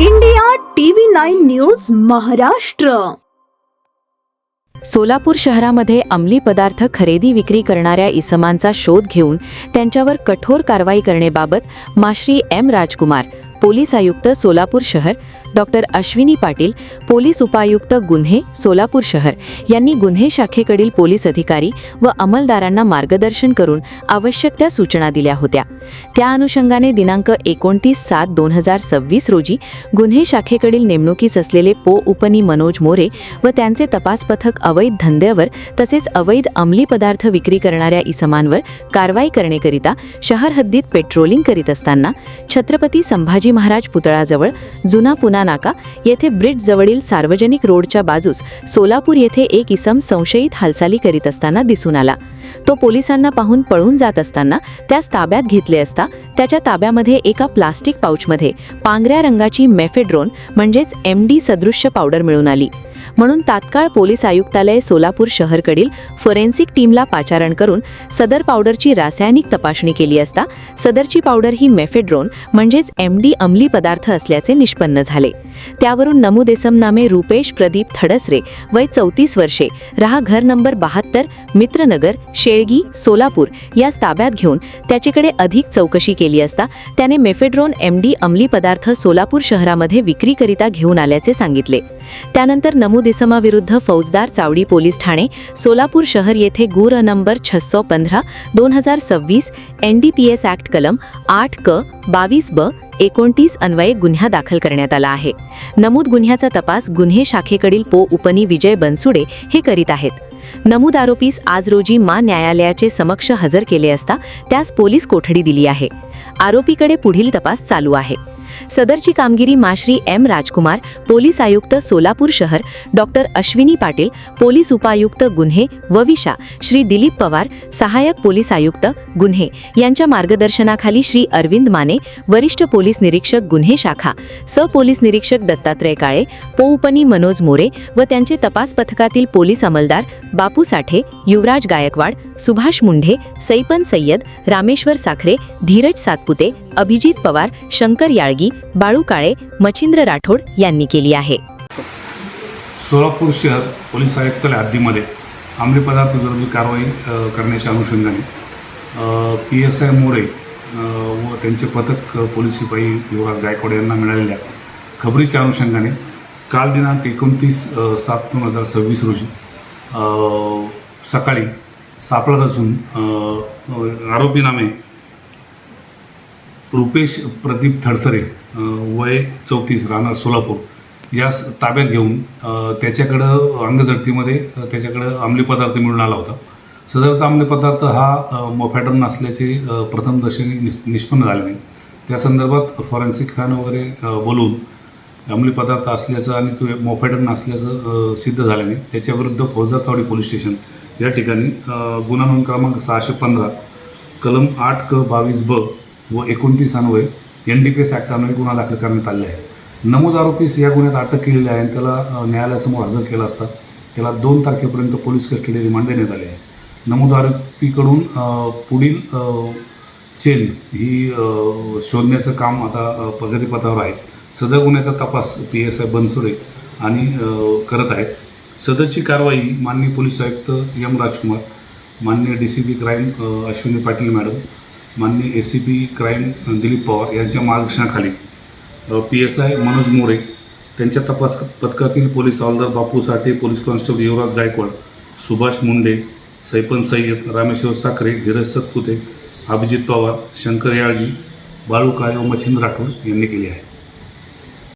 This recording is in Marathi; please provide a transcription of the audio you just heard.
India TV 9 news Maharashtra. Solapur शहरामध्ये अंमली पदार्थ खरेदी विक्री करणाऱ्या इसमांचा शोध घेऊन त्यांच्यावर कठोर कारवाई करण्याबाबत माश्री एम राजकुमार, पोलीस आयुक्त सोलापूर शहर, डॉक्टर अश्विनी पाटील, पोलीस उपायुक्त गुन्हे सोलापूर शहर यांनी गुन्हे शाखेकडील पोलीस अधिकारी व अंमलदारांना मार्गदर्शन करून आवश्यक त्या सूचना दिल्या होत्या. त्या अनुषंगाने दिनांक 29/7/2026 रोजी गुन्हे शाखेकडील नेमणुकीस असलेले पो उपनी मनोज मोरे व त्यांचे तपास पथक अवैध धंद्यावर तसेच अवैध अंमली पदार्थ विक्री करणाऱ्या इसमांवर कारवाई करण्याकरिता शहर हद्दीत पेट्रोलिंग करीत असताना छत्रपती संभाजी महाराज पुतळाजवळ जुना पुना नाका येथे ब्रिज जवळील सार्वजनिक रोडच्या बाजूस सोलापूर येथे एक इसम संशयित हालचाली करीत असताना दिसून आला. तो पोलिसांना पाहून पळून जात असताना त्यास ताब्यात घेतले असता त्याच्या ताब्यामध्ये एका प्लास्टिक पाऊचमध्ये पांढऱ्या रंगाची मेफेड्रोन म्हणजेच MD सदृश्य पावडर मिळून आली. म्हणून तात्काळ पोलीस आयुक्तालय सोलापूर शहरकडील फोरेन्सिक टीमला पाचारण करून सदर पावडरची रासायनिक तपासणी केली असता सदरची पावडर ही मेफेड्रोन म्हणजेच MD अंमली पदार्थ असल्याचे निष्पन्न झाले. त्यावरून नमूद इसम नामे रुपेश प्रदीप थडसरे वय 34 वर्षे, राहा घर नंबर 72, मित्रनगर, शेळगी, सोलापूर यास ताब्यात घेऊन त्याच्याकडे अधिक चौकशी केली असता त्याने मेफेड्रोन MD अंमली पदार्थ सोलापूर शहरामध्ये विक्रीकरिता घेऊन आल्याचे सांगितले. त्यानंतर नमूद इसमाविरुद्ध फौजदार चावडी पोलीस ठाणे सोलापूर शहर येथे गुर नंबर 615/2026 NDPS ॲक्ट कलम 8 क 22 ब 29 अन्वये गुन्हा दाखल करण्यात आला आहे. नमूद गुन्ह्याचा तपास गुन्हे शाखेकडील पो उपनी विजय बनसुडे हे करीत आहेत. नमूद आरोपीस आज रोजी न्यायालयाचे समक्ष हजर केले असता त्यास पोलीस कोठडी दिली आहे. आरोपीकडे पुढील तपास चालू आहे. सदरची कामगिरी माश्री एम राजकुमार, पोलीस आयुक्त सोलापूर शहर, डॉक्टर अश्विनी पाटील, पोलीस उपायुक्त गुन्हे वविशा, श्री दिलीप पवार, सहाय्यक पोलीस आयुक्त गुन्हे यांच्या मार्गदर्शनाखाली श्री अरविंद माने, वरिष्ठ पोलीस निरीक्षक गुन्हे शाखा, पोलीस निरीक्षक दत्तात्रय काळे, पोउपनी मनोज मोरे व त्यांचे तपास पथकातील पोलीस अंमलदार बापू साठे, युवराज गायकवाड, सुभाष मुंढे, सैपन सय्यद, रामेश्वर साखरे, धीरज सातपुते, अभिजित पवार, शंकर याळगी, बाळू काळे, मच्छिंद्र राठोड यांनी केली आहे. सोलापूर शहर पोलीस आयुक्तालय हद्दीमध्ये अंमली पदार्थ विरोधी कारवाई करण्याच्या अनुषंगाने PSI मोरे व त्यांचे पथक पोलीस शिपाई युवराज गायकवाड यांना मिळालेल्या खबरीच्या अनुषंगाने काल दिनांक 29/7/2026 रोजी सकाळी सापळा रचून आरोपी नामे रुपेश प्रदीप थडसरे वय 34 राहणार सोलापूर यास ताब्यात घेऊन त्याच्याकडं अंगझडतीमध्ये त्याच्याकडं अंमली पदार्थ मिळून आला होता. सदरचा अंमली पदार्थ हा मोफॅड्रोन असल्याचे प्रथमदर्शनी निष्पन्न झाले नाही. त्या संदर्भात फॉरेन्सिक फॅन वगैरे बोलवून अंमली पदार्थ असल्याचं आणि तो मोफॅड्रोन असल्याचं सिद्ध झालं नाही. त्याच्याविरुद्ध फौजदार चावडी पोलीस स्टेशन या ठिकाणी गुन्हा नोंद क्रमांक 615 कलम 8 क 22 ब व 29 अन्वये NDPS ॲक्ट अन्वये गुन्हा दाखल करण्यात आले आहे. नमूद आरोपीस या गुन्ह्यात अटक केलेली आहे आणि त्याला न्यायालयासमोर हजर केला असता त्याला 2 तारखेपर्यंत पोलीस कस्टडी रिमांड देण्यात आली आहे. नमूद आरोपीकडून पुढील चेन ही शोधण्याचं काम आता प्रगतीपथावर आहे. सदर गुन्ह्याचा तपास PSI बनसुडे आणि करत आहेत. सदरची कारवाई माननीय पोलीस आयुक्त एम राजकुमार, माननीय DCP crime Ashwini Patil madam, माननीय ACP क्राईम दिलीप पवार यांच्या मार्गदर्शनाखाली PSI मनोज मोरे, त्यांच्या तपास पथकातील पोलीस हवालदार बापू साठे, पोलीस कॉन्स्टेबल युवराज गायकवाड, सुभाष मुंडे, सैपन सय्यद, रामेश्वर साखरे, धीरज सतपुते, अभिजित पवार, शंकर याळगी, बाळू काळे व मच्छिंद्र राठोड यांनी केली आहे.